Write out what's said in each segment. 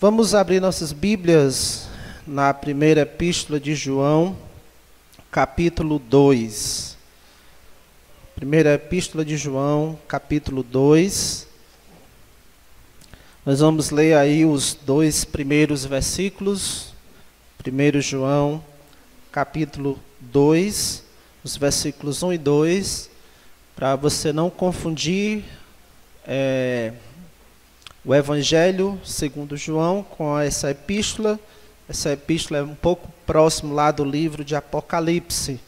Vamos abrir nossas Bíblias na primeira epístola de João, capítulo 2. Primeira epístola de João, capítulo 2. Nós vamos ler aí os dois primeiros versículos. 1 João, capítulo 2, os versículos 1 e 2, para você não confundir o Evangelho segundo João com essa epístola. Essa epístola é um pouco próximo lá do livro de Apocalipse.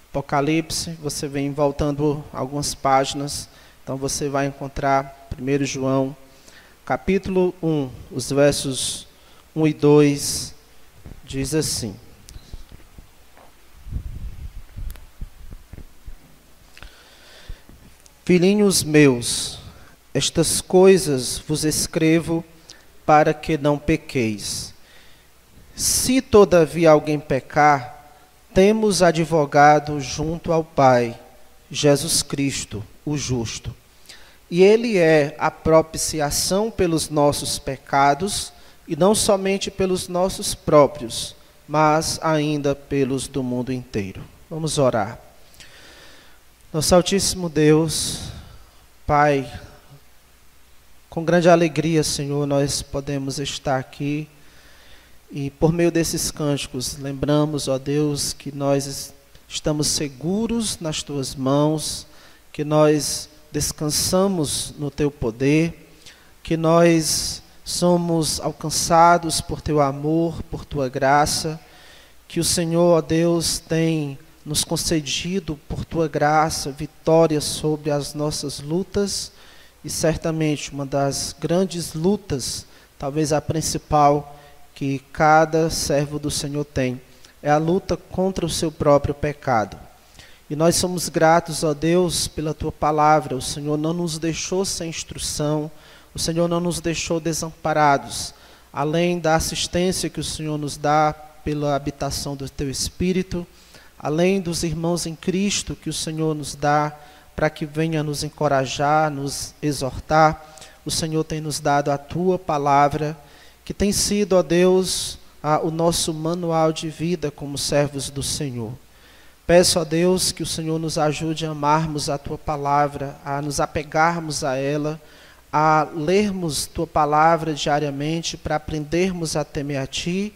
Apocalipse, você vem voltando algumas páginas, então você vai encontrar 1 João, capítulo 1, os versos 1 e 2, diz assim: Filhinhos meus, estas coisas vos escrevo para que não pequeis. Se todavia alguém pecar, temos advogado junto ao Pai, Jesus Cristo, o justo. E ele é a propiciação pelos nossos pecados, e não somente pelos nossos próprios, mas ainda pelos do mundo inteiro. Vamos orar. Nosso Altíssimo Deus, Pai, com grande alegria, Senhor, nós podemos estar aqui e por meio desses cânticos lembramos, ó Deus, que nós estamos seguros nas Tuas mãos, que nós descansamos no Teu poder, que nós somos alcançados por Teu amor, por Tua graça, que o Senhor, ó Deus, tem nos concedido por Tua graça vitória sobre as nossas lutas. E certamente uma das grandes lutas, talvez a principal, que cada servo do Senhor tem, é a luta contra o seu próprio pecado. E nós somos gratos, ó Deus, pela Tua palavra. O Senhor não nos deixou sem instrução, o Senhor não nos deixou desamparados, além da assistência que o Senhor nos dá pela habitação do Teu Espírito, além dos irmãos em Cristo que o Senhor nos dá, para que venha nos encorajar, nos exortar. O Senhor tem nos dado a Tua palavra, que tem sido, ó Deus, o nosso manual de vida como servos do Senhor. Peço a Deus que o Senhor nos ajude a amarmos a Tua palavra, a nos apegarmos a ela, a lermos Tua palavra diariamente, para aprendermos a temer a Ti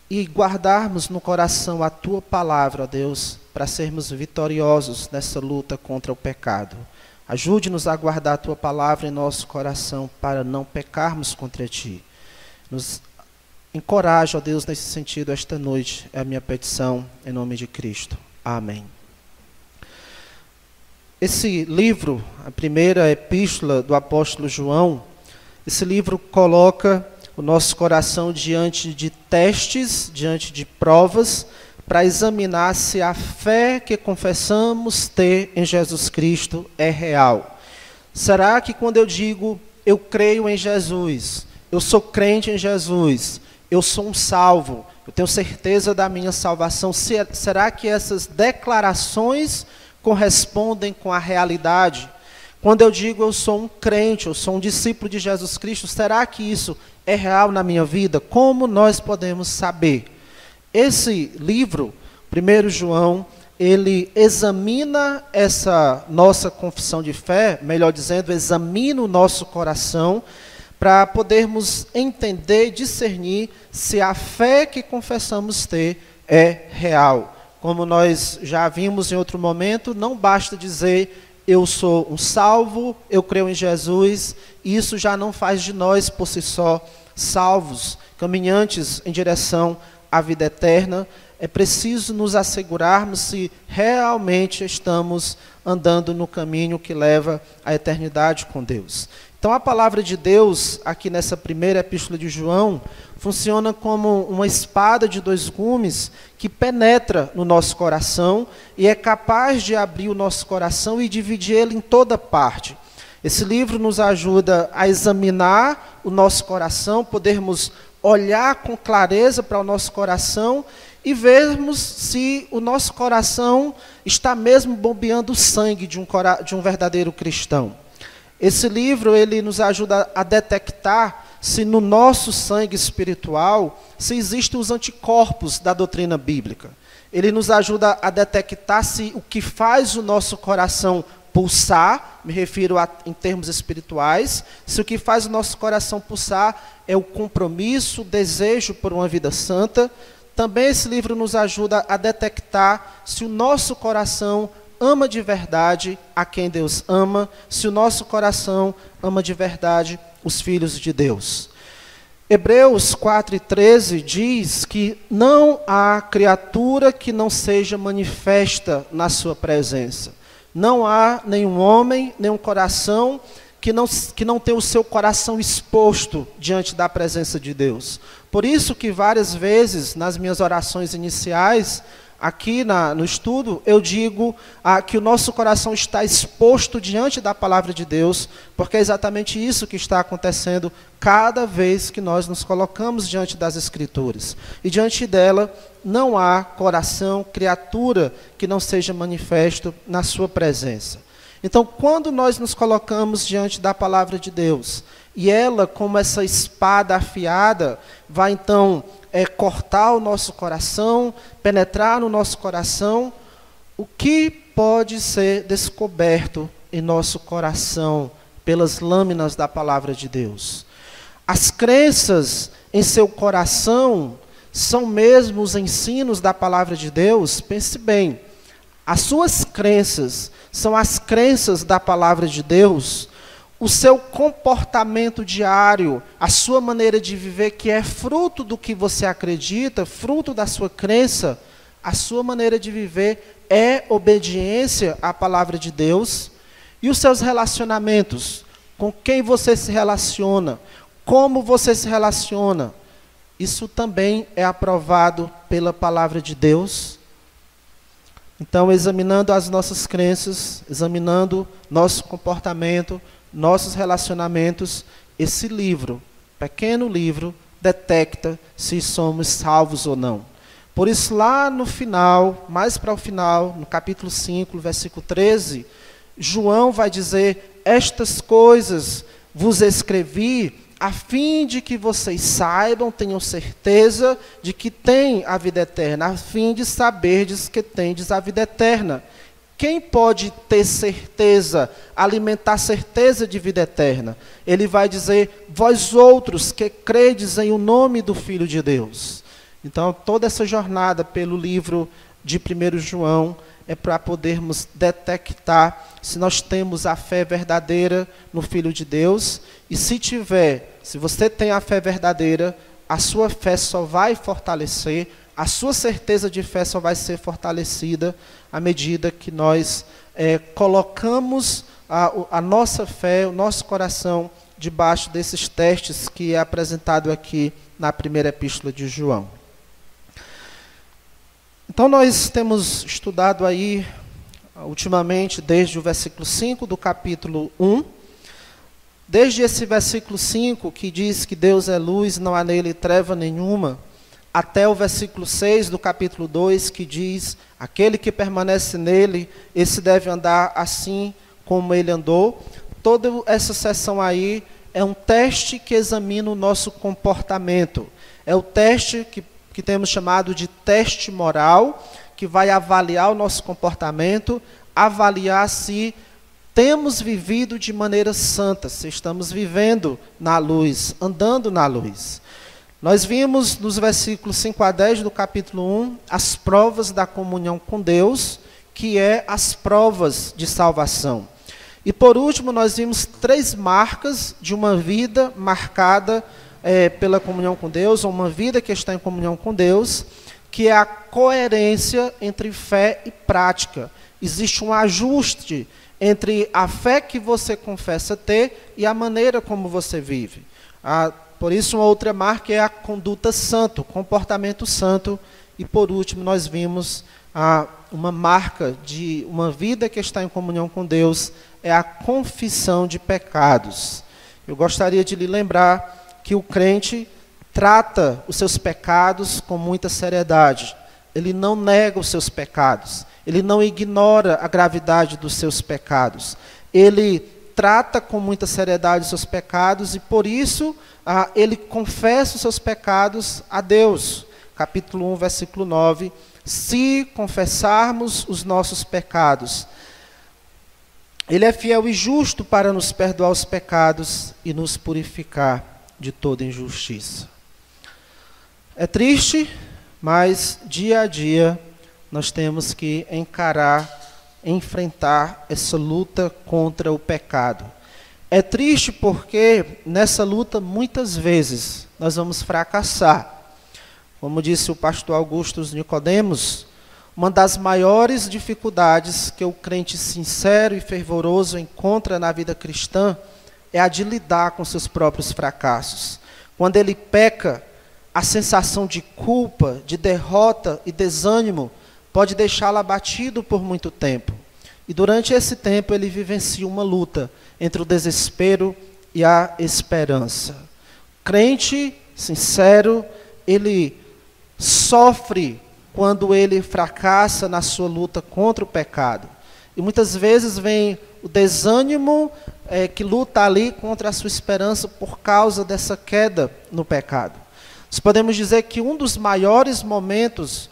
e guardarmos no coração a Tua palavra, ó Deus, para sermos vitoriosos nessa luta contra o pecado. Ajude-nos a guardar a Tua palavra em nosso coração para não pecarmos contra Ti. Nos encoraja, ó Deus, nesse sentido esta noite. É a minha petição em nome de Cristo. Amém. Esse livro, a primeira epístola do apóstolo João, esse livro coloca o nosso coração diante de testes, diante de provas, para examinar se a fé que confessamos ter em Jesus Cristo é real. Será que quando eu digo eu creio em Jesus, eu sou crente em Jesus, eu sou um salvo, eu tenho certeza da minha salvação, será que essas declarações correspondem com a realidade? Quando eu digo eu sou um crente, eu sou um discípulo de Jesus Cristo, será que isso é real na minha vida? Como nós podemos saber? Esse livro, 1 João, ele examina essa nossa confissão de fé, melhor dizendo, examina o nosso coração, para podermos entender e discernir se a fé que confessamos ter é real. Como nós já vimos em outro momento, não basta dizer eu sou um salvo, eu creio em Jesus, isso já não faz de nós por si só salvos, caminhantes em direção à vida eterna. É preciso nos assegurarmos se realmente estamos andando no caminho que leva à eternidade com Deus. Então a palavra de Deus, aqui nessa primeira epístola de João, funciona como uma espada de dois gumes que penetra no nosso coração e é capaz de abrir o nosso coração e dividir ele em toda parte. Esse livro nos ajuda a examinar o nosso coração, podermos olhar com clareza para o nosso coração e vermos se o nosso coração está mesmo bombeando o sangue de um verdadeiro cristão. Esse livro ele nos ajuda a detectar se no nosso sangue espiritual se existem os anticorpos da doutrina bíblica. Ele nos ajuda a detectar se o que faz o nosso coração pulsar, me refiro em termos espirituais, se o que faz o nosso coração pulsar é o compromisso, o desejo por uma vida santa. Também esse livro nos ajuda a detectar se o nosso coração ama de verdade a quem Deus ama, se o nosso coração ama de verdade os filhos de Deus. Hebreus 4:13 diz que não há criatura que não seja manifesta na sua presença. Não há nenhum homem, nenhum coração que não tenha o seu coração exposto diante da presença de Deus. Por isso que várias vezes, nas minhas orações iniciais, aqui no estudo, eu digo que o nosso coração está exposto diante da palavra de Deus, porque é exatamente isso que está acontecendo cada vez que nós nos colocamos diante das Escrituras. E diante dela, não há coração, criatura que não seja manifesto na sua presença. Então, quando nós nos colocamos diante da palavra de Deus, e ela, como essa espada afiada, vai então cortar o nosso coração, penetrar no nosso coração, o que pode ser descoberto em nosso coração pelas lâminas da palavra de Deus? As crenças em seu coração são mesmo os ensinos da palavra de Deus? Pense bem, as suas crenças são as crenças da palavra de Deus? O seu comportamento diário, a sua maneira de viver, que é fruto do que você acredita, fruto da sua crença, a sua maneira de viver é obediência à palavra de Deus? E os seus relacionamentos, com quem você se relaciona, como você se relaciona, isso também é aprovado pela palavra de Deus? Então, examinando as nossas crenças, examinando nosso comportamento, nossos relacionamentos, esse livro, pequeno livro, detecta se somos salvos ou não. Por isso, lá no final, mais para o final, no capítulo 5, versículo 13, João vai dizer: estas coisas vos escrevi a fim de que vocês saibam, tenham certeza de que têm a vida eterna, a fim de saberdes que tendes a vida eterna. Quem pode ter certeza, alimentar certeza de vida eterna? Ele vai dizer: vós outros que credes em o nome do Filho de Deus. Então, toda essa jornada pelo livro de 1 João é para podermos detectar se nós temos a fé verdadeira no Filho de Deus. E se você tem a fé verdadeira, a sua fé só vai fortalecer, a sua certeza de fé só vai ser fortalecida à medida que nós colocamos a nossa fé, o nosso coração, debaixo desses testes que é apresentado aqui na primeira epístola de João. Então, nós temos estudado aí, ultimamente, desde o versículo 5 do capítulo 1, desde esse versículo 5, que diz que Deus é luz, não há nele treva nenhuma, até o versículo 6 do capítulo 2, que diz: aquele que permanece nele, esse deve andar assim como ele andou. Toda essa seção aí é um teste que examina o nosso comportamento. É o teste que temos chamado de teste moral, que vai avaliar o nosso comportamento, avaliar se temos vivido de maneira santa, se estamos vivendo na luz, andando na luz. Nós vimos nos versículos 5 a 10 do capítulo 1, as provas da comunhão com Deus, que é as provas de salvação. E por último, nós vimos 3 marcas de uma vida marcada pela comunhão com Deus, ou uma vida que está em comunhão com Deus, que é a coerência entre fé e prática. Existe um ajuste entre a fé que você confessa ter e a maneira como você vive. Por isso, uma outra marca é a conduta santa, o comportamento santo. E por último, nós vimos uma marca de uma vida que está em comunhão com Deus, é a confissão de pecados. Eu gostaria de lhe lembrar que o crente trata os seus pecados com muita seriedade. Ele não nega os seus pecados. Ele não ignora a gravidade dos seus pecados. Ele trata com muita seriedade os seus pecados e, por isso, ele confessa os seus pecados a Deus. Capítulo 1, versículo 9. Se confessarmos os nossos pecados, Ele é fiel e justo para nos perdoar os pecados e nos purificar de toda injustiça. É triste, mas dia a dia nós temos que enfrentar essa luta contra o pecado. É triste porque nessa luta muitas vezes nós vamos fracassar. Como disse o pastor Augusto Nicodemos, uma das maiores dificuldades que o crente sincero e fervoroso encontra na vida cristã é a de lidar com seus próprios fracassos. Quando ele peca, a sensação de culpa, de derrota e desânimo pode deixá-lo abatido por muito tempo. E durante esse tempo ele vivencia uma luta entre o desespero e a esperança. Crente sincero, ele sofre quando ele fracassa na sua luta contra o pecado. E muitas vezes vem o desânimo que luta ali contra a sua esperança por causa dessa queda no pecado. Nós podemos dizer que um dos maiores momentos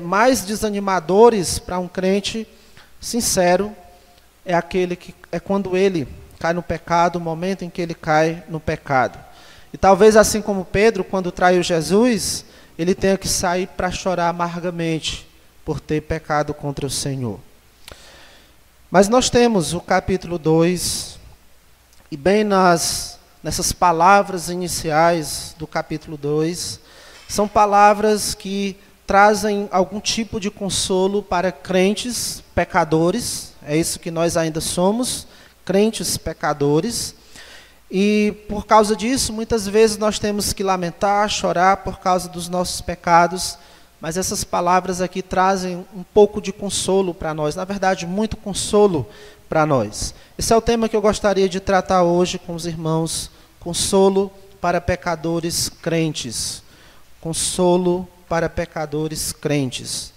mais desanimadores para um crente sincero é quando ele cai no pecado, o momento em que ele cai no pecado. E talvez assim como Pedro, quando traiu Jesus, ele tenha que sair para chorar amargamente por ter pecado contra o Senhor. Mas nós temos o capítulo 2, e bem nessas palavras iniciais do capítulo 2, são palavras que trazem algum tipo de consolo para crentes pecadores. É isso que nós ainda somos, crentes pecadores. E por causa disso, muitas vezes nós temos que lamentar, chorar por causa dos nossos pecados, mas essas palavras aqui trazem um pouco de consolo para nós, na verdade, muito consolo para nós. Esse é o tema que eu gostaria de tratar hoje com os irmãos, consolo para pecadores crentes. Consolo para pecadores crentes.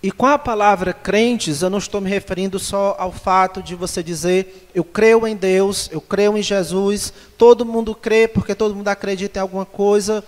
E com a palavra crentes, eu não estou me referindo só ao fato de você dizer, eu creio em Deus, eu creio em Jesus, todo mundo crê porque todo mundo acredita em alguma coisa.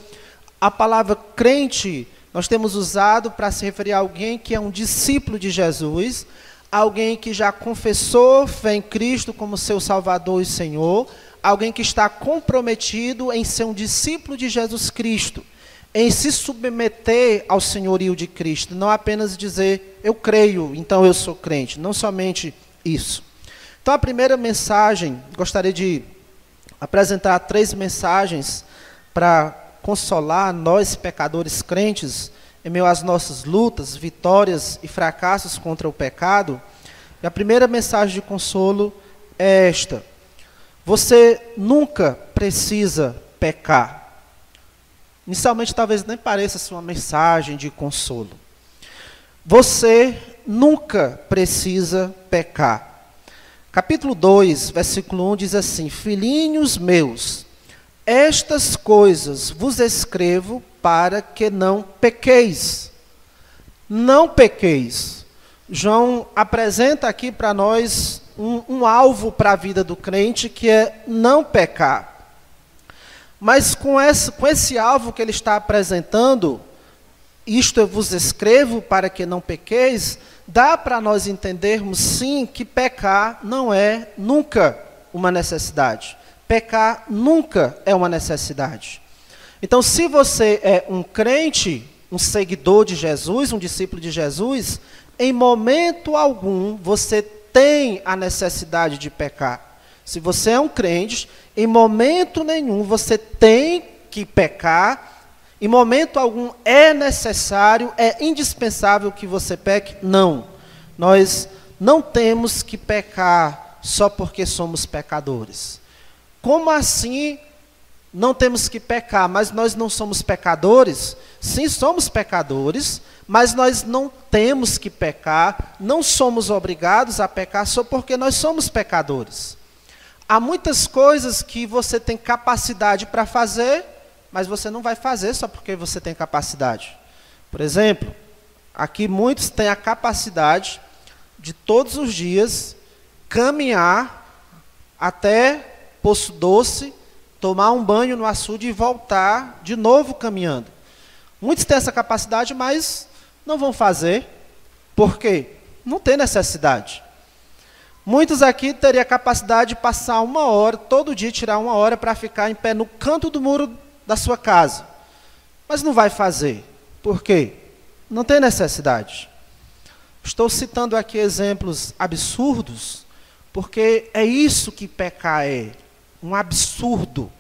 A palavra crente, nós temos usado para se referir a alguém que é um discípulo de Jesus, alguém que já confessou fé em Cristo como seu Salvador e Senhor, alguém que está comprometido em ser um discípulo de Jesus Cristo, em se submeter ao senhorio de Cristo, não apenas dizer, eu creio, então eu sou crente, não somente isso. Então a primeira mensagem, gostaria de apresentar 3 mensagens para consolar nós pecadores crentes, em meio às nossas lutas, vitórias e fracassos contra o pecado. E a primeira mensagem de consolo é esta: você nunca precisa pecar. Inicialmente talvez nem pareça assim uma mensagem de consolo. Você nunca precisa pecar. Capítulo 2, versículo 1 diz assim: filhinhos meus, estas coisas vos escrevo para que não pequeis. Não pequeis. João apresenta aqui para nós um alvo para a vida do crente, que é não pecar. Mas com esse alvo que ele está apresentando, isto eu vos escrevo para que não pequeis, dá para nós entendermos sim que pecar não é nunca uma necessidade. Pecar nunca é uma necessidade. Então, se você é um crente, um seguidor de Jesus, um discípulo de Jesus, em momento algum você tem a necessidade de pecar. Se você é um crente, em momento nenhum você tem que pecar, em momento algum é necessário, é indispensável que você peque. Não, nós não temos que pecar só porque somos pecadores. Como assim não temos que pecar, mas nós não somos pecadores? Sim, somos pecadores, mas nós não temos que pecar, não somos obrigados a pecar só porque nós somos pecadores. Há muitas coisas que você tem capacidade para fazer, mas você não vai fazer só porque você tem capacidade. Por exemplo, aqui muitos têm a capacidade de todos os dias caminhar até Poço Doce, tomar um banho no açude e voltar de novo caminhando. Muitos têm essa capacidade, mas não vão fazer. Por quê? Não tem necessidade. Muitos aqui teriam a capacidade de passar 1 hora, todo dia tirar 1 hora para ficar em pé no canto do muro da sua casa. Mas não vai fazer. Por quê? Não tem necessidade. Estou citando aqui exemplos absurdos, porque é isso que pecar é, um absurdo.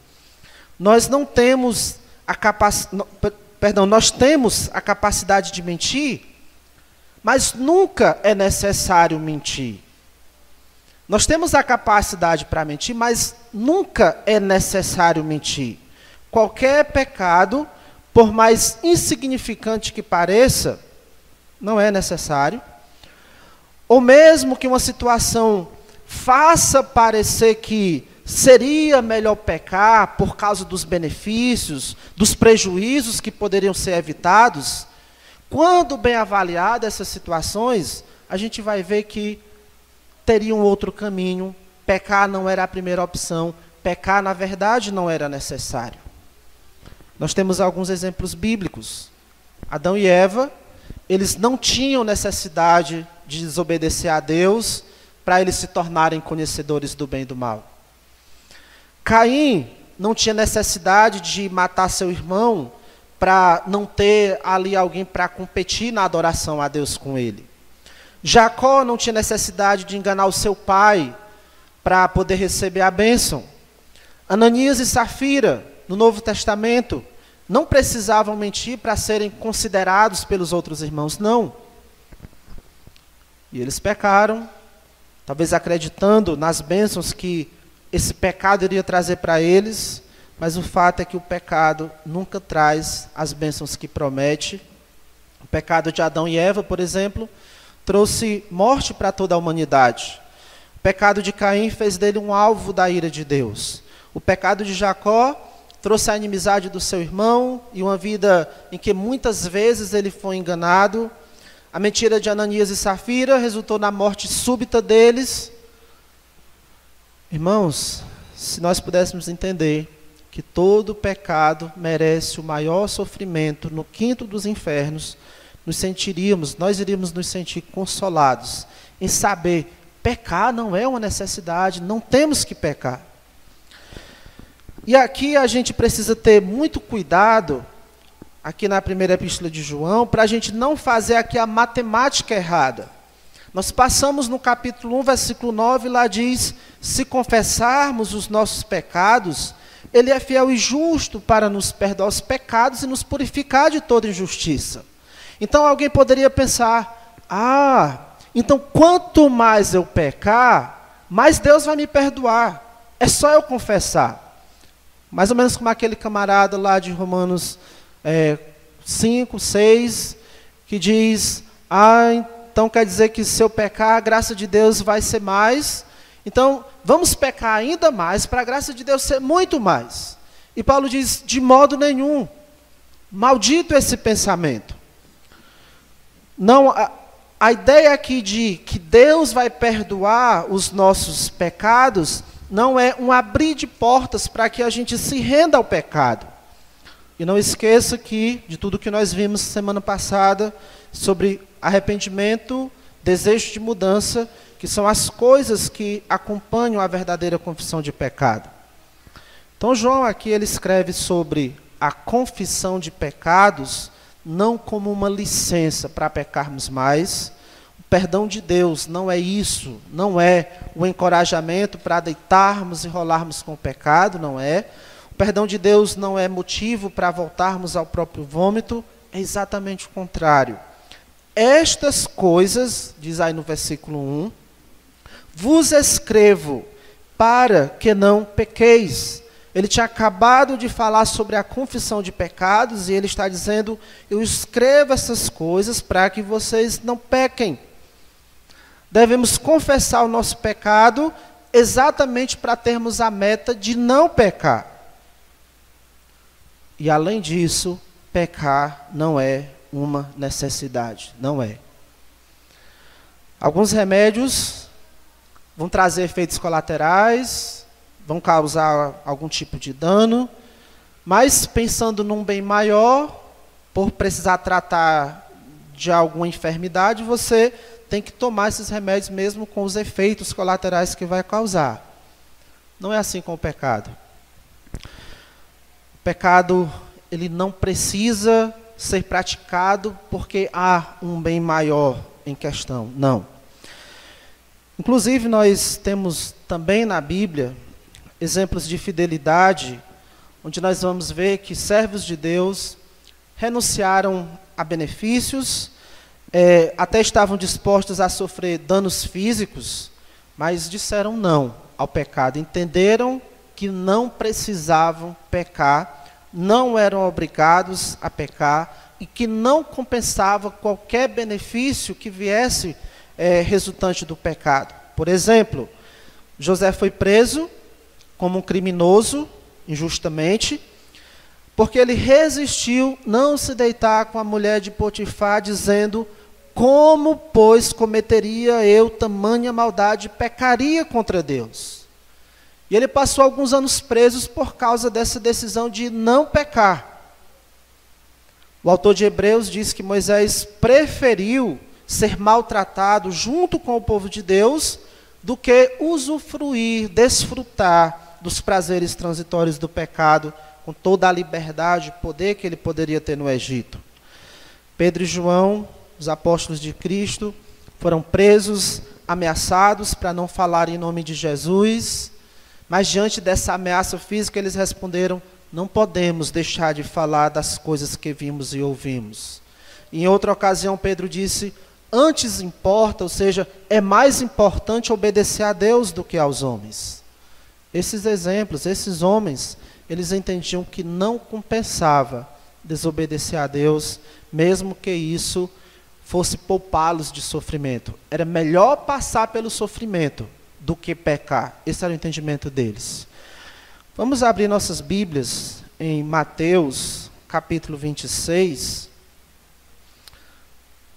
Nós não temos a nós temos a capacidade de mentir, mas nunca é necessário mentir. Nós temos a capacidade para mentir, mas nunca é necessário mentir. Qualquer pecado, por mais insignificante que pareça, não é necessário. Ou mesmo que uma situação faça parecer que seria melhor pecar por causa dos benefícios, dos prejuízos que poderiam ser evitados, quando bem avaliadas essas situações, a gente vai ver que teria um outro caminho. Pecar não era a primeira opção, pecar na verdade não era necessário. Nós temos alguns exemplos bíblicos. Adão e Eva, eles não tinham necessidade de desobedecer a Deus para eles se tornarem conhecedores do bem e do mal. Caim não tinha necessidade de matar seu irmão para não ter ali alguém para competir na adoração a Deus com ele. Jacó não tinha necessidade de enganar o seu pai para poder receber a bênção. Ananias e Safira, no Novo Testamento, não precisavam mentir para serem considerados pelos outros irmãos, não. E eles pecaram, talvez acreditando nas bênçãos que esse pecado iria trazer para eles, mas o fato é que o pecado nunca traz as bênçãos que promete. O pecado de Adão e Eva, por exemplo, trouxe morte para toda a humanidade. O pecado de Caim fez dele um alvo da ira de Deus. O pecado de Jacó trouxe a inimizade do seu irmão e uma vida em que muitas vezes ele foi enganado. A mentira de Ananias e Safira resultou na morte súbita deles. Irmãos, se nós pudéssemos entender que todo pecado merece o maior sofrimento no quinto dos infernos, nós iríamos nos sentir consolados em saber, pecar não é uma necessidade, não temos que pecar. E aqui a gente precisa ter muito cuidado, aqui na primeira epístola de João, para a gente não fazer aqui a matemática errada. Nós passamos no capítulo 1, versículo 9, lá diz, se confessarmos os nossos pecados, Ele é fiel e justo para nos perdoar os pecados e nos purificar de toda injustiça. Então alguém poderia pensar, então quanto mais eu pecar, mais Deus vai me perdoar. É só eu confessar. Mais ou menos como aquele camarada lá de Romanos 5, 6, que diz, então quer dizer que se eu pecar, a graça de Deus vai ser mais. Então, vamos pecar ainda mais, para a graça de Deus ser muito mais. E Paulo diz, de modo nenhum. Maldito esse pensamento. Não, a ideia aqui de que Deus vai perdoar os nossos pecados, não é um abrir de portas para que a gente se renda ao pecado. E não esqueça que, de tudo que nós vimos semana passada, sobre arrependimento, desejo de mudança, que são as coisas que acompanham a verdadeira confissão de pecado. Então João aqui ele escreve sobre a confissão de pecados, não como uma licença para pecarmos mais. O perdão de Deus não é isso, não é o encorajamento para deitarmos e rolarmos com o pecado, não é. O perdão de Deus não é motivo para voltarmos ao próprio vômito, é exatamente o contrário. Estas coisas, diz aí no versículo 1, vos escrevo para que não pequeis. Ele tinha acabado de falar sobre a confissão de pecados e ele está dizendo, eu escrevo essas coisas para que vocês não pequem. Devemos confessar o nosso pecado exatamente para termos a meta de não pecar. E além disso, pecar não é uma necessidade, não é. Alguns remédios vão trazer efeitos colaterais, vão causar algum tipo de dano, mas pensando num bem maior, por precisar tratar de alguma enfermidade, você tem que tomar esses remédios mesmo com os efeitos colaterais que vai causar. Não é assim com o pecado. O pecado, ele não precisa ser praticado porque há um bem maior em questão. Não. Inclusive, nós temos também na Bíblia exemplos de fidelidade, onde nós vamos ver que servos de Deus renunciaram a benefícios, até estavam dispostos a sofrer danos físicos, mas disseram não ao pecado. Entenderam que não precisavam pecar, não eram obrigados a pecar e que não compensava qualquer benefício que viesse resultante do pecado. Por exemplo, José foi preso como um criminoso, injustamente, porque ele resistiu não se deitar com a mulher de Potifar, dizendo: como, pois, cometeria eu tamanha maldade, pecaria contra Deus? E ele passou alguns anos presos por causa dessa decisão de não pecar. O autor de Hebreus diz que Moisés preferiu ser maltratado junto com o povo de Deus do que usufruir, desfrutar dos prazeres transitórios do pecado com toda a liberdade e poder que ele poderia ter no Egito. Pedro e João, os apóstolos de Cristo, foram presos, ameaçados para não falar em nome de Jesus, mas diante dessa ameaça física eles responderam: não podemos deixar de falar das coisas que vimos e ouvimos. Em outra ocasião Pedro disse: antes importa, ou seja, é mais importante obedecer a Deus do que aos homens. Esses exemplos, esses homens, eles entendiam que não compensava desobedecer a Deus, mesmo que isso fosse poupá-los de sofrimento. Era melhor passar pelo sofrimento do que pecar. Esse era o entendimento deles. Vamos abrir nossas Bíblias em Mateus, capítulo 26,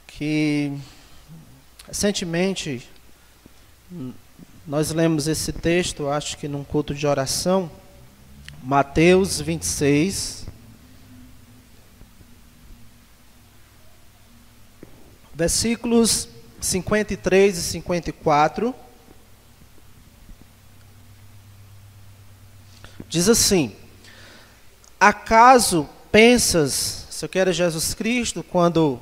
que recentemente nós lemos esse texto, acho que num culto de oração. Mateus 26, versículos 53 e 54, diz assim: acaso pensas, se eu quero Jesus Cristo, quando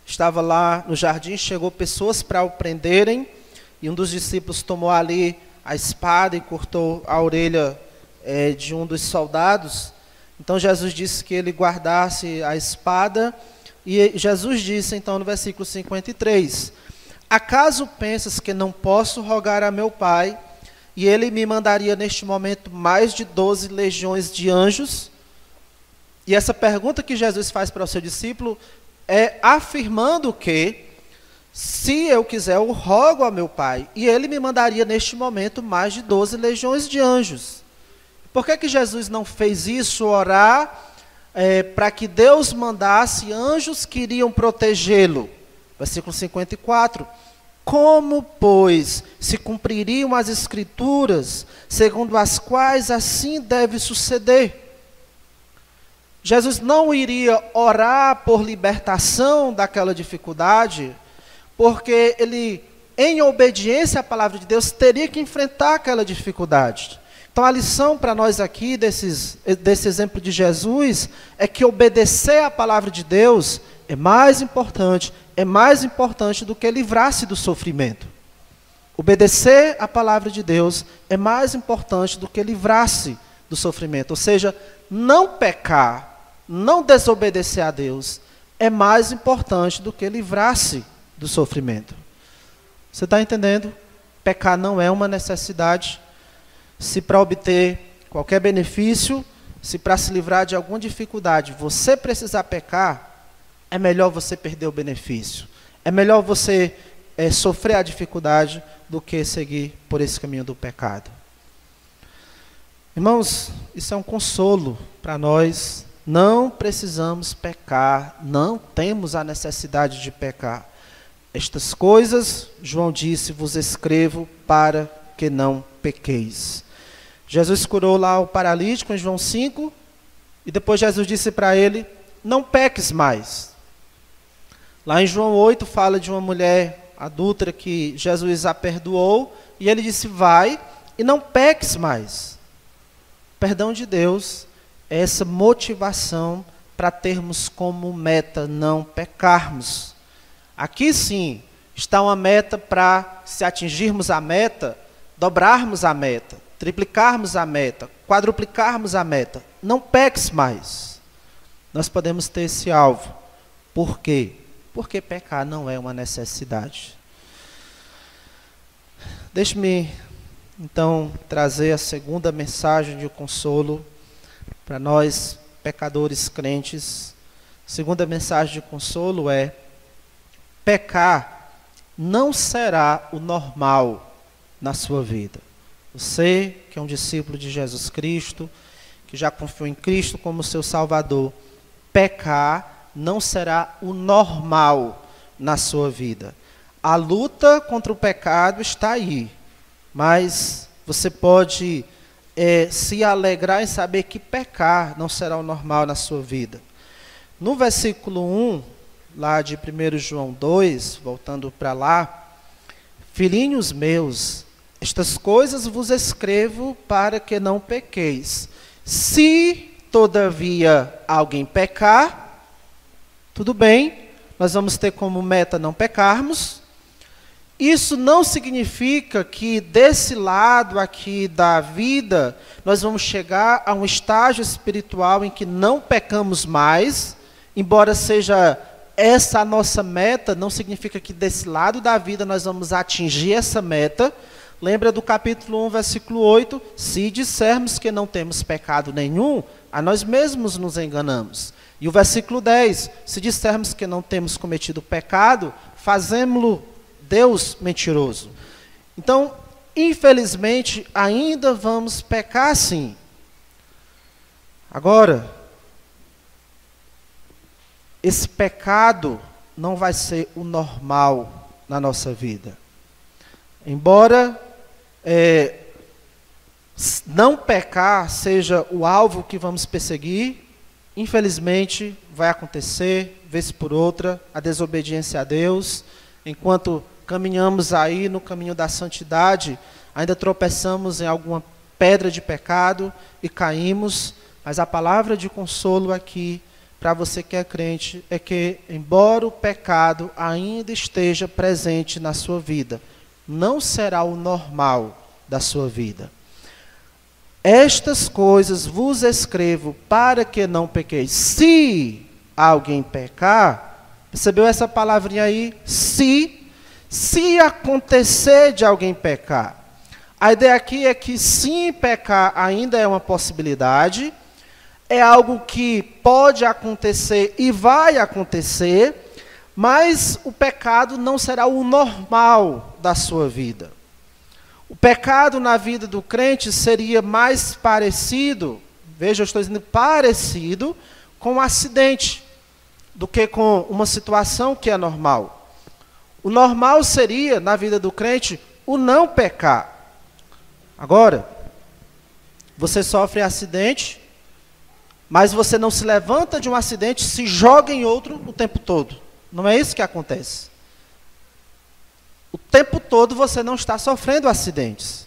estava lá no jardim, chegou pessoas para o prenderem, e um dos discípulos tomou ali a espada e cortou a orelha de um dos soldados. Então Jesus disse que ele guardasse a espada, e Jesus disse então no versículo 53, acaso pensas que não posso rogar a meu Pai, e ele me mandaria neste momento mais de 12 legiões de anjos? E essa pergunta que Jesus faz para o seu discípulo é afirmando que, se eu quiser, eu rogo a meu Pai, e ele me mandaria neste momento mais de 12 legiões de anjos. Por que Jesus não fez isso, orar para que Deus mandasse anjos que iriam protegê-lo? Versículo 54. Como, pois, se cumpririam as Escrituras, segundo as quais assim deve suceder? Jesus não iria orar por libertação daquela dificuldade, porque ele, em obediência à palavra de Deus, teria que enfrentar aquela dificuldade. Então a lição para nós aqui, desse exemplo de Jesus, é que obedecer à palavra de Deus é mais importante do que livrar-se do sofrimento. Obedecer à palavra de Deus é mais importante do que livrar-se do sofrimento. Ou seja, não pecar, não desobedecer a Deus, é mais importante do que livrar-se do sofrimento. Você está entendendo? Pecar não é uma necessidade. Se para obter qualquer benefício, se para se livrar de alguma dificuldade, você precisar pecar, é melhor você perder o benefício. É melhor você sofrer a dificuldade do que seguir por esse caminho do pecado. Irmãos, isso é um consolo para nós. Não precisamos pecar, não temos a necessidade de pecar. Estas coisas, João disse, vos escrevo para que não pequeis. Jesus curou lá o paralítico em João 5, e depois Jesus disse para ele, não peques mais. Lá em João 8 fala de uma mulher adúltera que Jesus a perdoou, e ele disse, vai e não peques mais. O perdão de Deus é essa motivação para termos como meta não pecarmos. Aqui sim está uma meta para, se atingirmos a meta, dobrarmos a meta, triplicarmos a meta, quadruplicarmos a meta. Não peques mais. Nós podemos ter esse alvo. Por quê? Porque pecar não é uma necessidade. Deixe-me, então, trazer a segunda mensagem de consolo para nós, pecadores crentes. A segunda mensagem de consolo é: pecar não será o normal na sua vida. Você, que é um discípulo de Jesus Cristo, que já confiou em Cristo como seu Salvador, pecar não será o normal na sua vida. A luta contra o pecado está aí, mas você pode se alegrar em saber que pecar não será o normal na sua vida. No versículo 1, lá de 1 João 2, voltando para lá, filhinhos meus, estas coisas vos escrevo para que não pequeis. Se, todavia, alguém pecar, tudo bem, nós vamos ter como meta não pecarmos. Isso não significa que desse lado aqui da vida, nós vamos chegar a um estágio espiritual em que não pecamos mais, embora seja essa a nossa meta, não significa que desse lado da vida nós vamos atingir essa meta. Lembra do capítulo 1, versículo 8, se dissermos que não temos pecado nenhum, a nós mesmos nos enganamos. E o versículo 10, se dissermos que não temos cometido pecado, fazemo-lo Deus mentiroso. Então, infelizmente, ainda vamos pecar sim. Agora, esse pecado não vai ser o normal na nossa vida. Embora não pecar seja o alvo que vamos perseguir, infelizmente vai acontecer, vez por outra, a desobediência a Deus. Enquanto caminhamos aí no caminho da santidade, ainda tropeçamos em alguma pedra de pecado e caímos, mas a palavra de consolo aqui, para você que é crente, é que, embora o pecado ainda esteja presente na sua vida, não será o normal da sua vida. Estas coisas vos escrevo para que não pequeis. Se alguém pecar, percebeu essa palavrinha aí? Se acontecer de alguém pecar. A ideia aqui é que sim, pecar ainda é uma possibilidade, é algo que pode acontecer e vai acontecer, mas o pecado não será o normal da sua vida. O pecado na vida do crente seria mais parecido, veja, eu estou dizendo parecido, com um acidente, do que com uma situação que é normal. O normal seria, na vida do crente, o não pecar. Agora, você sofre acidente, mas você não se levanta de um acidente, se joga em outro o tempo todo. Não é isso que acontece. O tempo todo você não está sofrendo acidentes.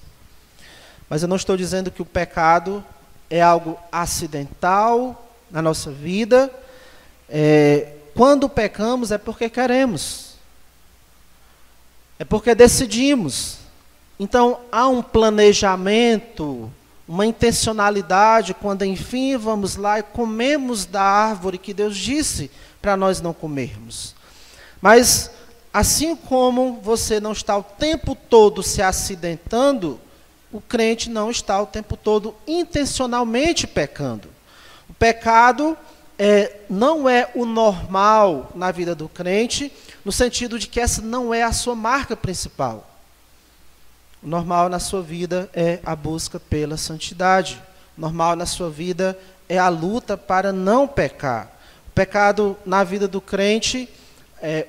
Mas eu não estou dizendo que o pecado é algo acidental na nossa vida. Quando pecamos é porque queremos. É porque decidimos. Então há um planejamento, uma intencionalidade, quando enfim vamos lá e comemos da árvore que Deus disse para nós não comermos. Mas, assim como você não está o tempo todo se acidentando, o crente não está o tempo todo intencionalmente pecando. O pecado não é o normal na vida do crente, no sentido de que essa não é a sua marca principal. O normal na sua vida é a busca pela santidade. O normal na sua vida é a luta para não pecar. O pecado na vida do crente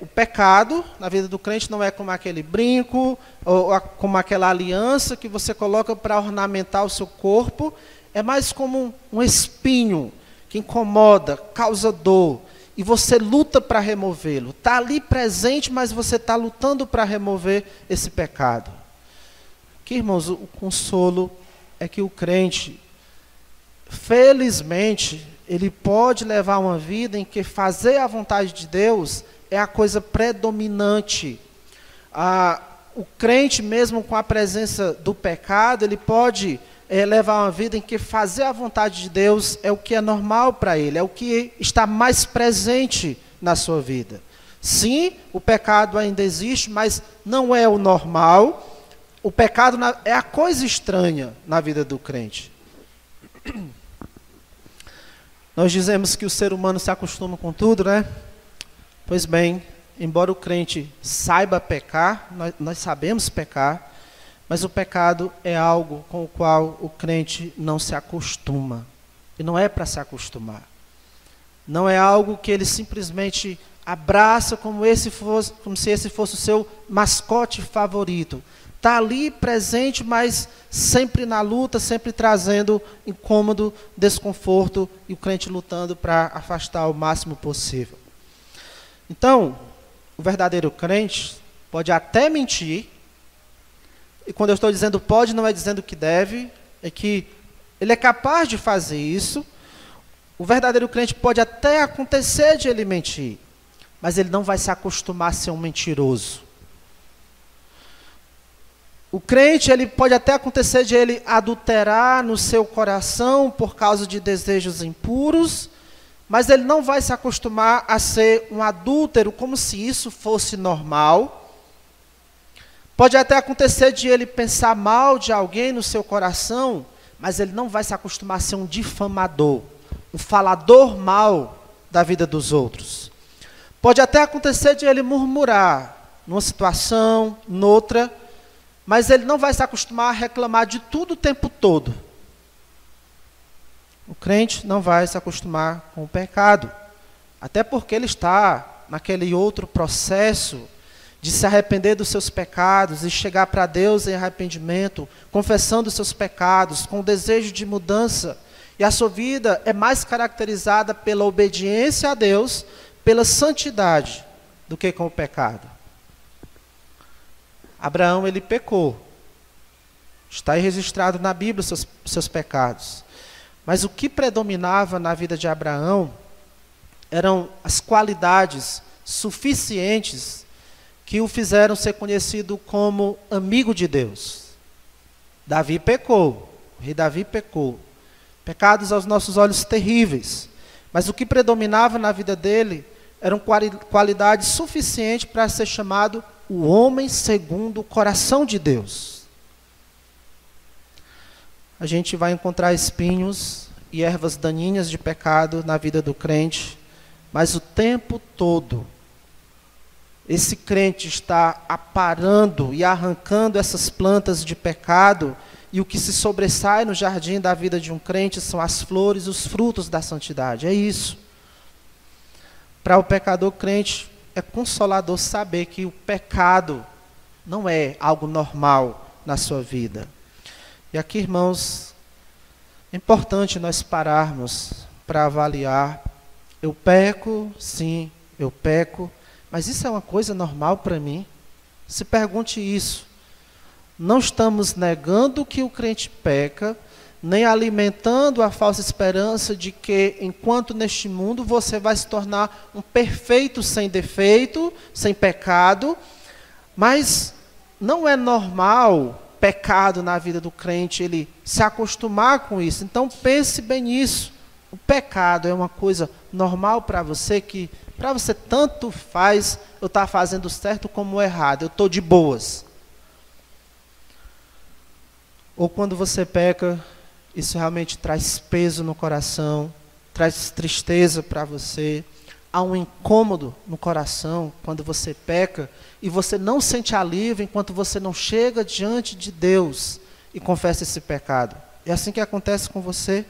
o pecado na vida do crente não é como aquele brinco, ou como aquela aliança que você coloca para ornamentar o seu corpo, é mais como um espinho que incomoda, causa dor, e você luta para removê-lo. Está ali presente, mas você está lutando para remover esse pecado. Aqui, irmãos, o consolo é que o crente, felizmente, ele pode levar uma vida em que fazer a vontade de Deus é a coisa predominante. O crente, mesmo com a presença do pecado, ele pode levar uma vida em que fazer a vontade de Deus é o que é normal para ele, é o que está mais presente na sua vida. Sim, o pecado ainda existe, mas não é o normal. O pecado é a coisa estranha na vida do crente. Nós dizemos que o ser humano se acostuma com tudo, né? Pois bem, embora o crente saiba pecar, nós sabemos pecar, mas o pecado é algo com o qual o crente não se acostuma. E não é para se acostumar. Não é algo que ele simplesmente abraça como se esse fosse o seu mascote favorito. Está ali presente, mas sempre na luta, sempre trazendo incômodo, desconforto, e o crente lutando para afastar o máximo possível. Então, o verdadeiro crente pode até mentir, e quando eu estou dizendo pode, não é dizendo que deve, é que ele é capaz de fazer isso. O verdadeiro crente pode até acontecer de ele mentir, mas ele não vai se acostumar a ser um mentiroso. O crente, ele pode até acontecer de ele adulterar no seu coração por causa de desejos impuros, mas ele não vai se acostumar a ser um adúltero como se isso fosse normal. Pode até acontecer de ele pensar mal de alguém no seu coração, mas ele não vai se acostumar a ser um difamador, um falador mal da vida dos outros. Pode até acontecer de ele murmurar numa situação, noutra, mas ele não vai se acostumar a reclamar de tudo o tempo todo. O crente não vai se acostumar com o pecado, até porque ele está naquele outro processo de se arrepender dos seus pecados e chegar para Deus em arrependimento, confessando os seus pecados, com o desejo de mudança. E a sua vida é mais caracterizada pela obediência a Deus, pela santidade, do que com o pecado. Abraão, ele pecou. Está aí registrado na Bíblia os seus pecados. Mas o que predominava na vida de Abraão eram as qualidades suficientes que o fizeram ser conhecido como amigo de Deus. Davi pecou, o rei Davi pecou. Pecados aos nossos olhos terríveis. Mas o que predominava na vida dele eram qualidades suficientes para ser chamado o homem segundo o coração de Deus. A gente vai encontrar espinhos e ervas daninhas de pecado na vida do crente, mas o tempo todo esse crente está aparando e arrancando essas plantas de pecado, e o que se sobressai no jardim da vida de um crente são as flores, os frutos da santidade. É isso. Para o pecador crente, é consolador saber que o pecado não é algo normal na sua vida. E aqui, irmãos, é importante nós pararmos para avaliar. Eu peco, sim, eu peco, mas isso é uma coisa normal para mim? Se pergunte isso. Não estamos negando que o crente peca, nem alimentando a falsa esperança de que, enquanto neste mundo, você vai se tornar um perfeito sem defeito, sem pecado, mas não é normal pecado na vida do crente, ele se acostumar com isso. Então pense bem nisso. O pecado é uma coisa normal para você, que para você tanto faz eu estar fazendo certo como errado, eu estou de boas. Ou quando você peca, isso realmente traz peso no coração, traz tristeza para você, há um incômodo no coração quando você peca, e você não sente alívio enquanto você não chega diante de Deus e confessa esse pecado. É assim que acontece com você?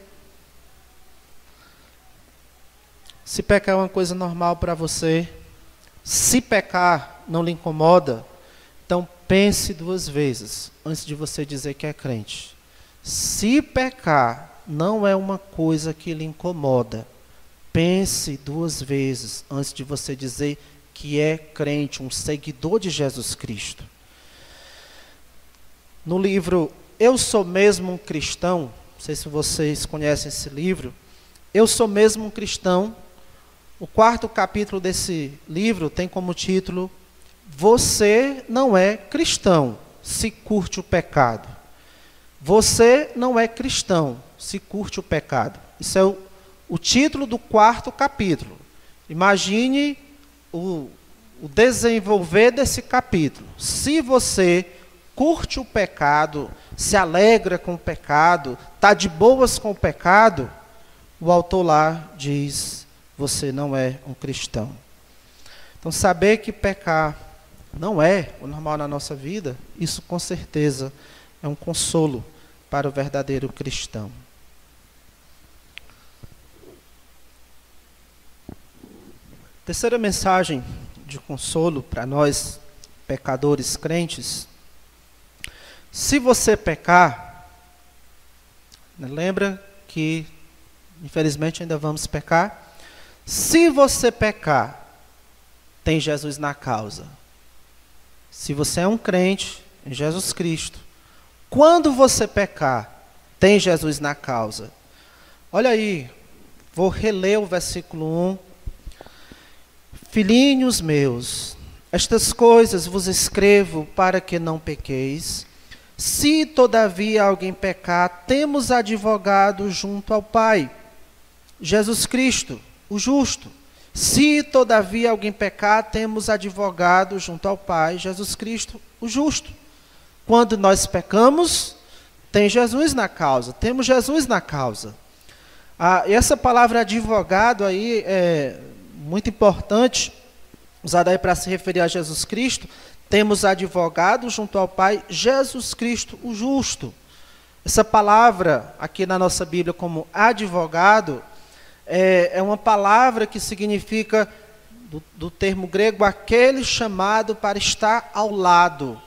Se pecar é uma coisa normal para você, Se pecar não lhe incomoda, então pense 2 vezes antes de você dizer que é crente. Se pecar não é uma coisa que lhe incomoda, pense 2 vezes antes de você dizer que é crente, um seguidor de Jesus Cristo. No livro Eu Sou Mesmo um Cristão, não sei se vocês conhecem esse livro, Eu Sou Mesmo um Cristão, o 4º capítulo desse livro tem como título Você não é cristão se curte o pecado. Você não é cristão se curte o pecado. Isso é o título do 4º capítulo. Imagine o desenvolver desse capítulo. Se você curte o pecado, se alegra com o pecado, está de boas com o pecado, o autor lá diz, você não é um cristão. Então, saber que pecar não é o normal na nossa vida, isso com certeza é um consolo para o verdadeiro cristão. Terceira mensagem de consolo para nós, pecadores crentes. Se você pecar, lembra que, infelizmente, ainda vamos pecar. Se você pecar, tem Jesus na causa. Se você é um crente em Jesus Cristo, quando você pecar, tem Jesus na causa. Olha aí, vou reler o versículo 1. Filhinhos meus, estas coisas vos escrevo para que não pequeis. Se todavia alguém pecar, temos advogado junto ao Pai, Jesus Cristo, o justo. Se todavia alguém pecar, temos advogado junto ao Pai, Jesus Cristo, o justo. Quando nós pecamos, tem Jesus na causa, temos Jesus na causa. E essa palavra advogado aí é muito importante, usada aí para se referir a Jesus Cristo. Temos advogado junto ao Pai, Jesus Cristo, o justo. Essa palavra aqui na nossa Bíblia como advogado, é uma palavra que significa, do termo grego, aquele chamado para estar ao lado.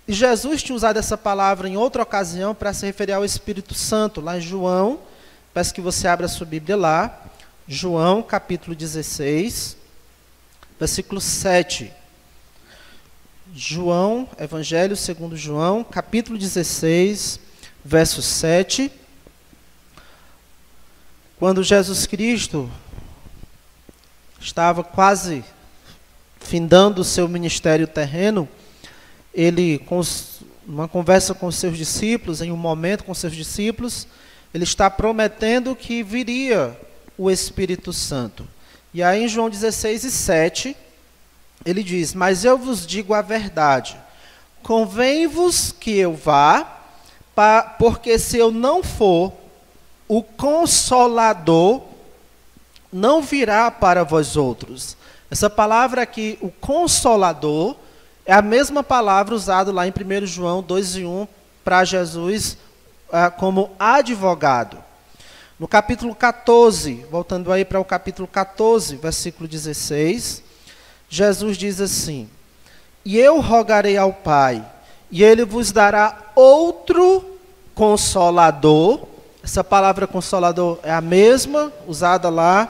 E Jesus tinha usado essa palavra em outra ocasião para se referir ao Espírito Santo, lá em João. Peço que você abra a sua Bíblia lá. João, capítulo 16, versículo 7. João, Evangelho segundo João, capítulo 16, verso 7. Quando Jesus Cristo estava quase findando o seu ministério terreno, ele, numa conversa com os seus discípulos, em um momento com os seus discípulos, ele está prometendo que viria o Espírito Santo. E aí em João 16, 7, ele diz, mas eu vos digo a verdade, convém-vos que eu vá, porque se eu não for, o Consolador não virá para vós outros. Essa palavra aqui, o Consolador, é a mesma palavra usada lá em 1 João 2:1 para Jesus como advogado. No capítulo 14, voltando aí para o capítulo 14, versículo 16, Jesus diz assim, e eu rogarei ao Pai, e Ele vos dará outro Consolador. Essa palavra Consolador é a mesma, usada lá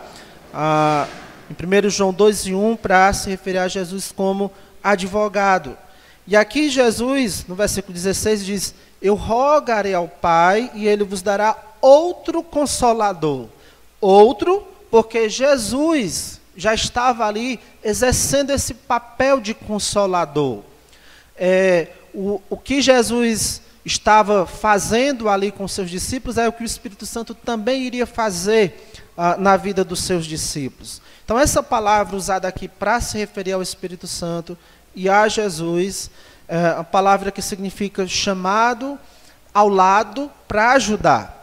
em 1 João 2:1 para se referir a Jesus como advogado. E aqui Jesus, no versículo 16, diz, eu rogarei ao Pai e Ele vos dará outro Consolador. Outro, porque Jesus já estava ali exercendo esse papel de Consolador. O que Jesus estava fazendo ali com seus discípulos é o que o Espírito Santo também iria fazer na vida dos seus discípulos. Então essa palavra usada aqui para se referir ao Espírito Santo e a Jesus, a palavra que significa chamado ao lado para ajudar.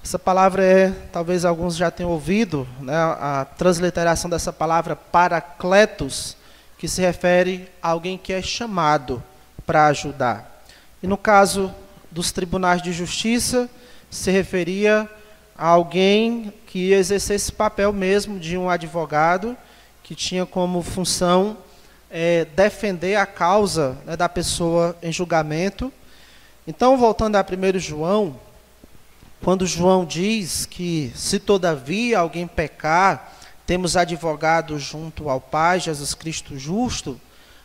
Essa palavra talvez alguns já tenham ouvido, né, a transliteração dessa palavra paracletos, que se refere a alguém que é chamado para ajudar. E no caso dos tribunais de justiça, se referia a alguém que exercesse esse papel mesmo de um advogado que tinha como função defender a causa, né, da pessoa em julgamento. Então, voltando a 1 João, quando João diz que se todavia alguém pecar, temos advogado junto ao Pai, Jesus Cristo justo,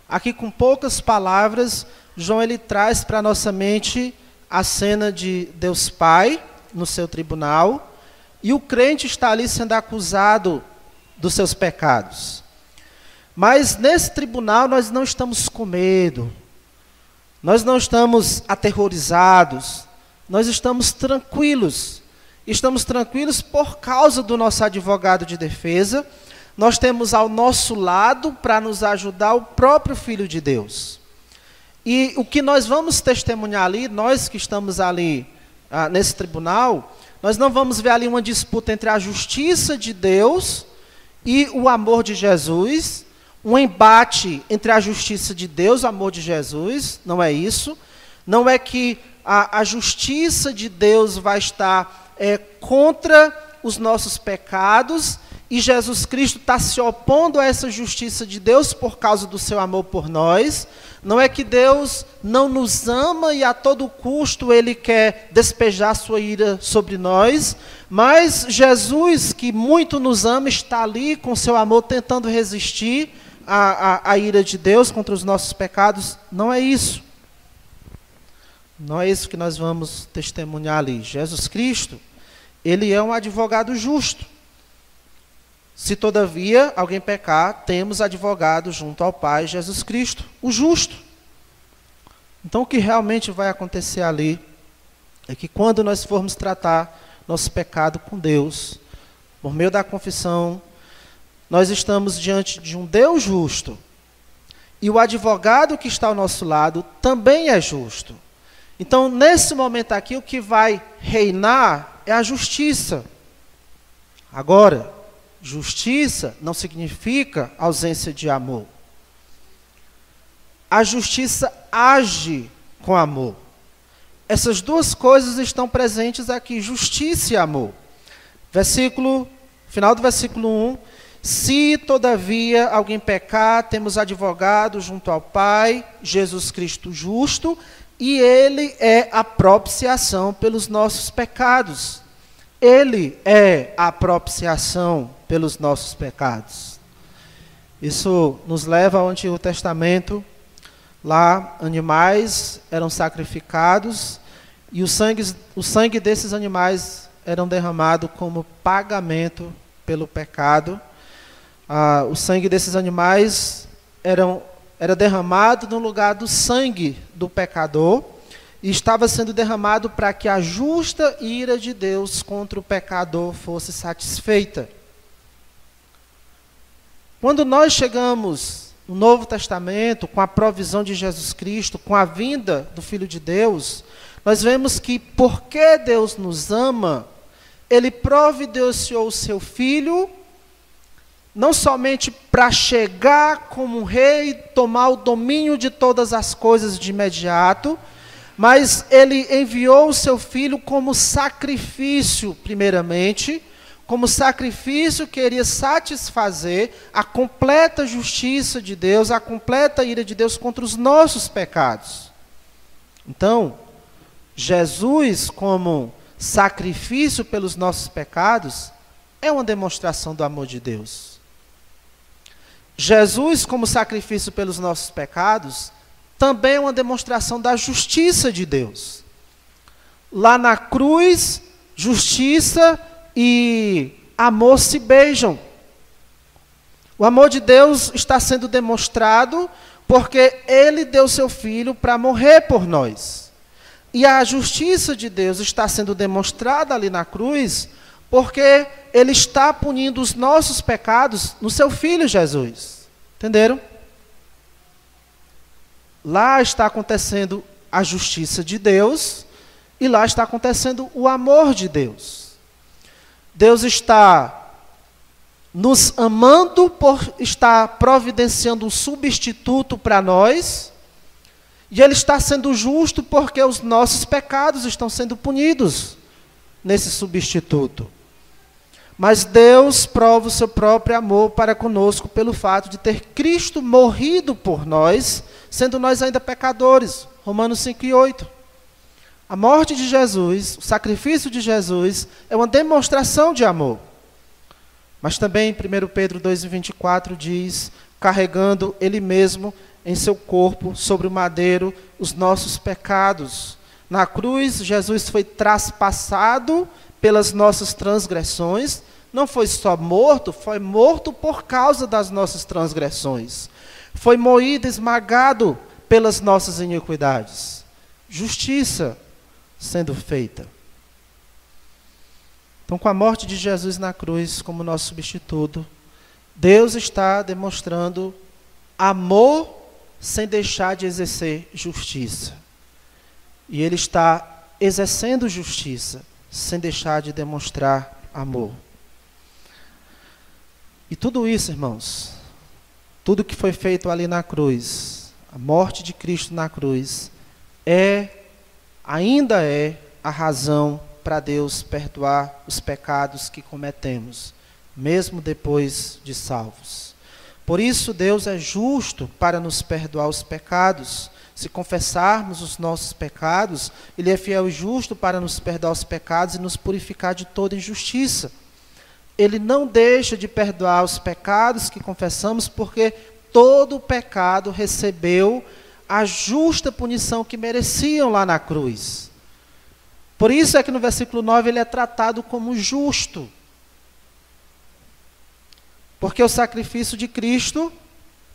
aqui com poucas palavras, João ele traz para a nossa mente a cena de Deus Pai no seu tribunal, e o crente está ali sendo acusado dos seus pecados. Mas nesse tribunal nós não estamos com medo, nós não estamos aterrorizados, nós estamos tranquilos. Estamos tranquilos por causa do nosso advogado de defesa. Nós temos ao nosso lado, para nos ajudar, o próprio Filho de Deus. E o que nós vamos testemunhar ali, nós que estamos ali nesse tribunal, nós não vamos ver ali uma disputa entre a justiça de Deus e o amor de Jesus, um embate entre a justiça de Deus e o amor de Jesus, não é isso. Não é que a justiça de Deus vai estar contra os nossos pecados e Jesus Cristo está se opondo a essa justiça de Deus por causa do seu amor por nós. Não é que Deus não nos ama e a todo custo Ele quer despejar sua ira sobre nós, mas Jesus, que muito nos ama, está ali com seu amor tentando resistir à ira de Deus contra os nossos pecados. Não é isso. Não é isso que nós vamos testemunhar ali. Jesus Cristo, Ele é um advogado justo. Se todavia alguém pecar, temos advogado junto ao Pai, Jesus Cristo, o justo. Então o que realmente vai acontecer ali é que quando nós formos tratar nosso pecado com Deus, por meio da confissão, nós estamos diante de um Deus justo. E o advogado que está ao nosso lado também é justo. Então, nesse momento aqui, o que vai reinar é a justiça. Agora, justiça não significa ausência de amor. A justiça age com amor. Essas duas coisas estão presentes aqui, justiça e amor. Final do versículo 1. Se, todavia, alguém pecar, temos advogado junto ao Pai, Jesus Cristo justo, e Ele é a propiciação pelos nossos pecados. Ele é a propiciação pelos nossos pecados. Isso nos leva ao Antigo Testamento. Lá, animais eram sacrificados e o sangue desses animais eram derramado como pagamento pelo pecado. O sangue desses animais era derramado no lugar do sangue do pecador e estava sendo derramado para que a justa ira de Deus contra o pecador fosse satisfeita. Quando nós chegamos no Novo Testamento, com a provisão de Jesus Cristo, com a vinda do Filho de Deus, nós vemos que porque Deus nos ama, Ele providenciou o seu Filho, não somente para chegar como um rei, tomar o domínio de todas as coisas de imediato, mas Ele enviou o seu Filho como sacrifício, primeiramente, como sacrifício que iria satisfazer a completa justiça de Deus, a completa ira de Deus contra os nossos pecados. Então, Jesus como sacrifício pelos nossos pecados é uma demonstração do amor de Deus. Jesus como sacrifício pelos nossos pecados também é uma demonstração da justiça de Deus. Lá na cruz, justiça e amor se beijam. O amor de Deus está sendo demonstrado porque Ele deu seu Filho para morrer por nós. E a justiça de Deus está sendo demonstrada ali na cruz porque Ele está punindo os nossos pecados no seu Filho Jesus. Entenderam? Lá está acontecendo a justiça de Deus e lá está acontecendo o amor de Deus. Deus está nos amando por estar providenciando um substituto para nós, e Ele está sendo justo porque os nossos pecados estão sendo punidos nesse substituto. Mas Deus prova o seu próprio amor para conosco pelo fato de ter Cristo morrido por nós, sendo nós ainda pecadores. Romanos 5:8. A morte de Jesus, o sacrifício de Jesus, é uma demonstração de amor. Mas também 1 Pedro 2:24 diz, carregando Ele mesmo em seu corpo, sobre o madeiro, os nossos pecados. Na cruz, Jesus foi traspassado pelas nossas transgressões, não foi só morto, foi morto por causa das nossas transgressões. Foi moído, esmagado pelas nossas iniquidades. Justiça sendo feita. Então, com a morte de Jesus na cruz como nosso substituto, Deus está demonstrando amor sem deixar de exercer justiça. E Ele está exercendo justiça sem deixar de demonstrar amor. E tudo isso, irmãos, tudo que foi feito ali na cruz, a morte de Cristo na cruz, ainda é a razão para Deus perdoar os pecados que cometemos, mesmo depois de salvos. Por isso, Deus é justo para nos perdoar os pecados. Se confessarmos os nossos pecados, Ele é fiel e justo para nos perdoar os pecados e nos purificar de toda injustiça. Ele não deixa de perdoar os pecados que confessamos, porque todo pecado recebeu a justa punição que mereciam lá na cruz. Por isso é que no versículo 9 ele é tratado como justo. Porque o sacrifício de Cristo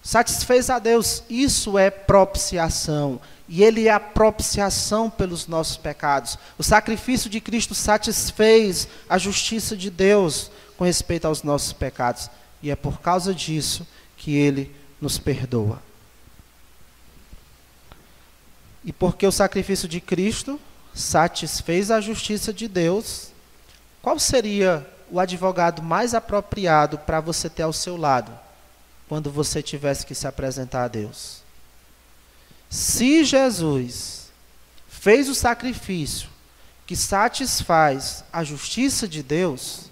satisfez a Deus. Isso é propiciação. E Ele é a propiciação pelos nossos pecados. O sacrifício de Cristo satisfez a justiça de Deus com respeito aos nossos pecados. E é por causa disso que Ele nos perdoa. E porque o sacrifício de Cristo satisfez a justiça de Deus, qual seria o advogado mais apropriado para você ter ao seu lado quando você tivesse que se apresentar a Deus? Se Jesus fez o sacrifício que satisfaz a justiça de Deus,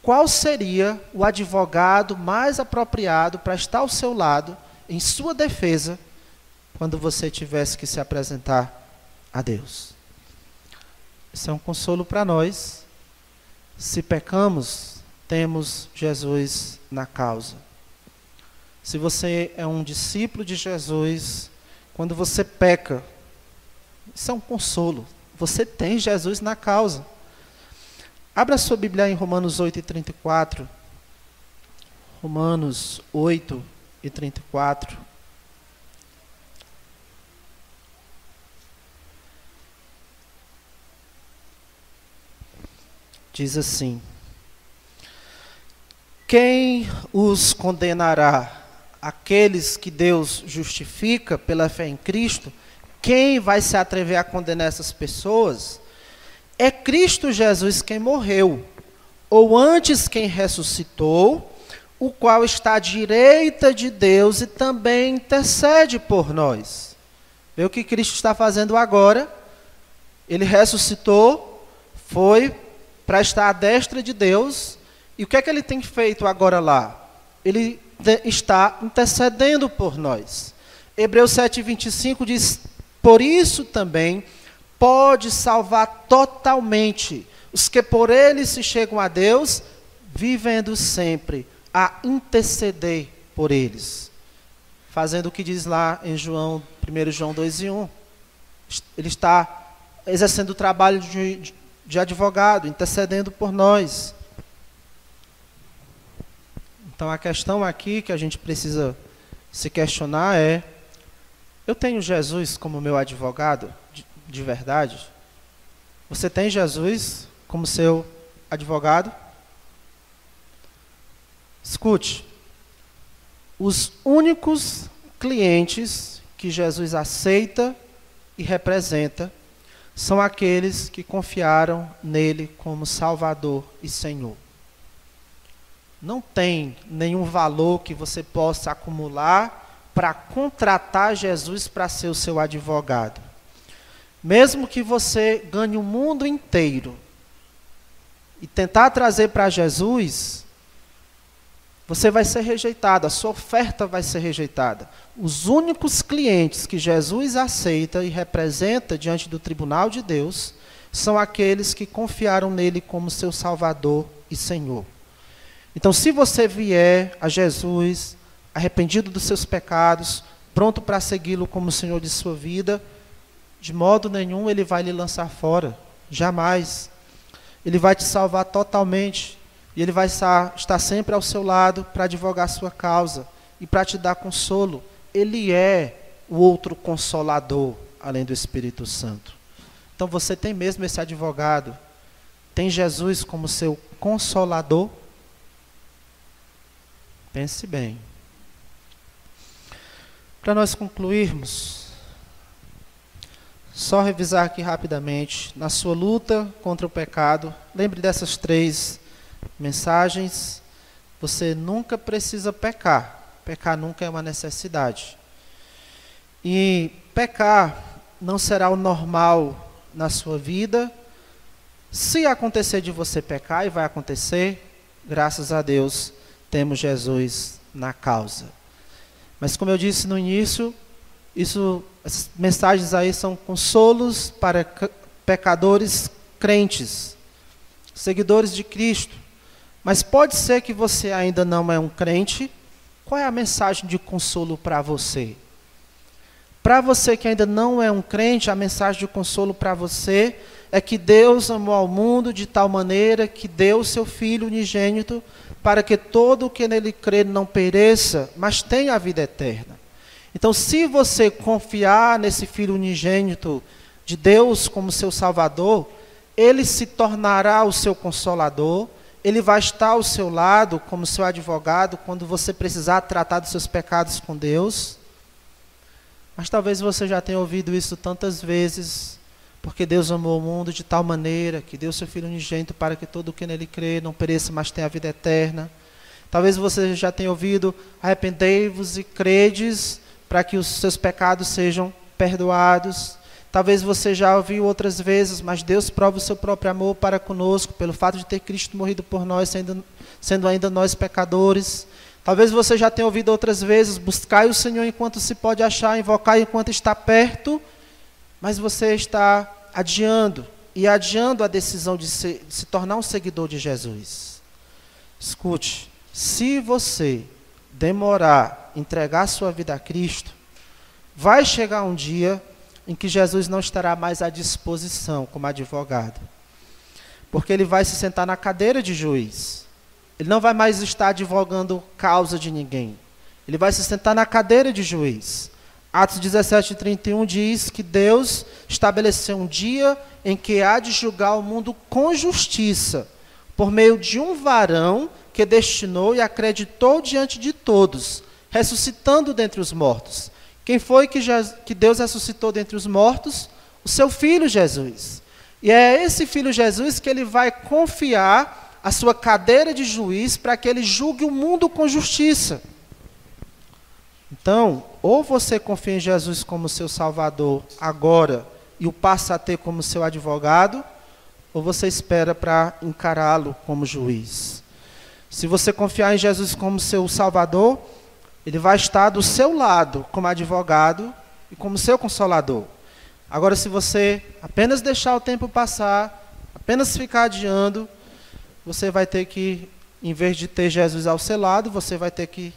qual seria o advogado mais apropriado para estar ao seu lado, em sua defesa, quando você tivesse que se apresentar a Deus? Isso é um consolo para nós. Se pecamos, temos Jesus na causa. Se você é um discípulo de Jesus, quando você peca, isso é um consolo. Você tem Jesus na causa. Abra sua Bíblia em Romanos 8:34. Romanos 8:34. Diz assim: quem os condenará? Aqueles que Deus justifica pela fé em Cristo. Quem vai se atrever a condenar essas pessoas? É Cristo Jesus quem morreu, ou antes quem ressuscitou, o qual está à direita de Deus e também intercede por nós. Vê o que Cristo está fazendo agora? Ele ressuscitou, foi para estar à destra de Deus. E o que é que ele tem feito agora lá? Ele está intercedendo por nós. Hebreus 7:25 diz: por isso também pode salvar totalmente os que por ele se chegam a Deus, vivendo sempre a interceder por eles. Fazendo o que diz lá em 1 João 2:1. Ele está exercendo o trabalho de advogado, intercedendo por nós. Então a questão aqui que a gente precisa se questionar é: eu tenho Jesus como meu advogado de verdade? Você tem Jesus como seu advogado? Escute, os únicos clientes que Jesus aceita e representa são aqueles que confiaram nele como Salvador e Senhor. Não tem nenhum valor que você possa acumular para contratar Jesus para ser o seu advogado. Mesmo que você ganhe o mundo inteiro, e tentar trazer para Jesus, você vai ser rejeitado, a sua oferta vai ser rejeitada. Os únicos clientes que Jesus aceita e representa diante do tribunal de Deus são aqueles que confiaram nele como seu Salvador e Senhor. Então, se você vier a Jesus, arrependido dos seus pecados, pronto para segui-lo como Senhor de sua vida, de modo nenhum ele vai lhe lançar fora, jamais. Ele vai te salvar totalmente, e ele vai estar sempre ao seu lado para advogar a sua causa e para te dar consolo. Ele é o outro consolador, além do Espírito Santo. Então você tem mesmo esse advogado, tem Jesus como seu consolador? Pense bem. Para nós concluirmos, só revisar aqui rapidamente, na sua luta contra o pecado, lembre dessas 3 mensagens. Você nunca precisa pecar. Pecar nunca é uma necessidade. E pecar não será o normal na sua vida. Se acontecer de você pecar, e vai acontecer, graças a Deus, temos Jesus na causa. Mas como eu disse no início, essas mensagens aí são consolos para pecadores crentes, seguidores de Cristo. Mas pode ser que você ainda não é um crente. Qual é a mensagem de consolo para você? Para você que ainda não é um crente, a mensagem de consolo para você é que Deus amou ao mundo de tal maneira que deu o seu Filho unigênito para que todo o que nele crê não pereça, mas tenha a vida eterna. Então, se você confiar nesse Filho unigênito de Deus como seu Salvador, ele se tornará o seu consolador. Ele vai estar ao seu lado como seu advogado quando você precisar tratar dos seus pecados com Deus. Mas talvez você já tenha ouvido isso tantas vezes, porque Deus amou o mundo de tal maneira que deu seu Filho unigênito para que todo o que nele crê não pereça, mas tenha a vida eterna. Talvez você já tenha ouvido: arrependei-vos e credes para que os seus pecados sejam perdoados. Talvez você já ouviu outras vezes: mas Deus prova o seu próprio amor para conosco, pelo fato de ter Cristo morrido por nós, sendo ainda nós pecadores. Talvez você já tenha ouvido outras vezes: buscai o Senhor enquanto se pode achar, invocai enquanto está perto. Mas você está adiando a decisão de se tornar um seguidor de Jesus. Escute, se você demorar a entregar sua vida a Cristo, vai chegar um dia em que Jesus não estará mais à disposição como advogado. Porque ele vai se sentar na cadeira de juiz. Ele não vai mais estar advogando causa de ninguém. Ele vai se sentar na cadeira de juiz. Atos 17:31 diz que Deus estabeleceu um dia em que há de julgar o mundo com justiça, por meio de um varão que destinou e acreditou diante de todos, ressuscitando dentre os mortos. Quem foi que Deus ressuscitou dentre os mortos? O seu Filho Jesus. E é esse Filho Jesus que ele vai confiar a sua cadeira de juiz para que ele julgue o mundo com justiça. Então, ou você confia em Jesus como seu Salvador agora e o passa a ter como seu advogado, ou você espera para encará-lo como juiz. Se você confiar em Jesus como seu Salvador, ele vai estar do seu lado como advogado e como seu consolador. Agora, se você apenas deixar o tempo passar, apenas ficar adiando, você vai ter que, em vez de ter Jesus ao seu lado, você vai ter que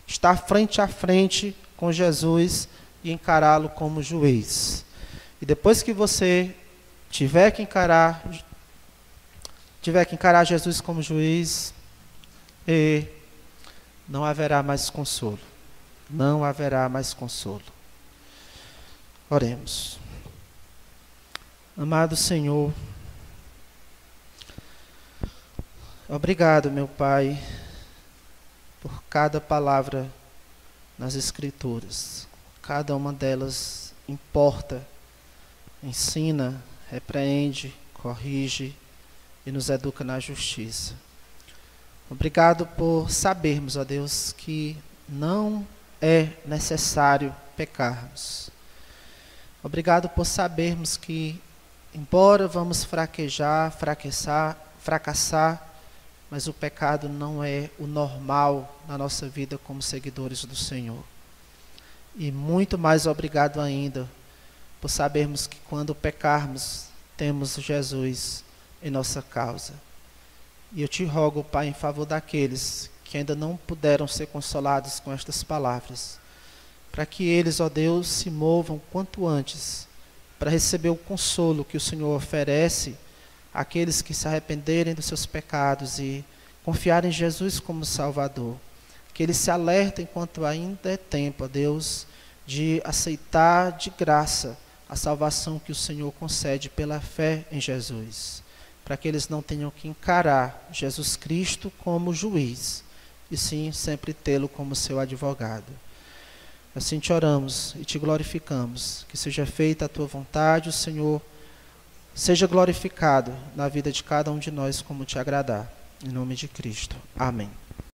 estar frente a frente com Jesus e encará-lo como juiz. E depois que você tiver que encarar Jesus como juiz, não haverá mais consolo. Não haverá mais consolo. Oremos. Amado Senhor, obrigado, meu Pai, por cada palavra nas Escrituras. Cada uma delas importa, ensina, repreende, corrige e nos educa na justiça. Obrigado por sabermos, ó Deus, que não é necessário pecarmos. Obrigado por sabermos que, embora vamos fraquejar, fracassar, mas o pecado não é o normal na nossa vida como seguidores do Senhor. E muito mais obrigado ainda por sabermos que quando pecarmos, temos Jesus em nossa causa. E eu te rogo, Pai, em favor daqueles que ainda não puderam ser consolados com estas palavras, para que eles, ó Deus, se movam quanto antes para receber o consolo que o Senhor oferece àqueles que se arrependerem dos seus pecados e confiarem em Jesus como Salvador. Que eles se alertem enquanto ainda é tempo, ó Deus, de aceitar de graça a salvação que o Senhor concede pela fé em Jesus, para que eles não tenham que encarar Jesus Cristo como juiz, e sim sempre tê-lo como seu advogado. Assim te oramos e te glorificamos, que seja feita a tua vontade, o Senhor seja glorificado na vida de cada um de nós como te agradar. Em nome de Cristo. Amém.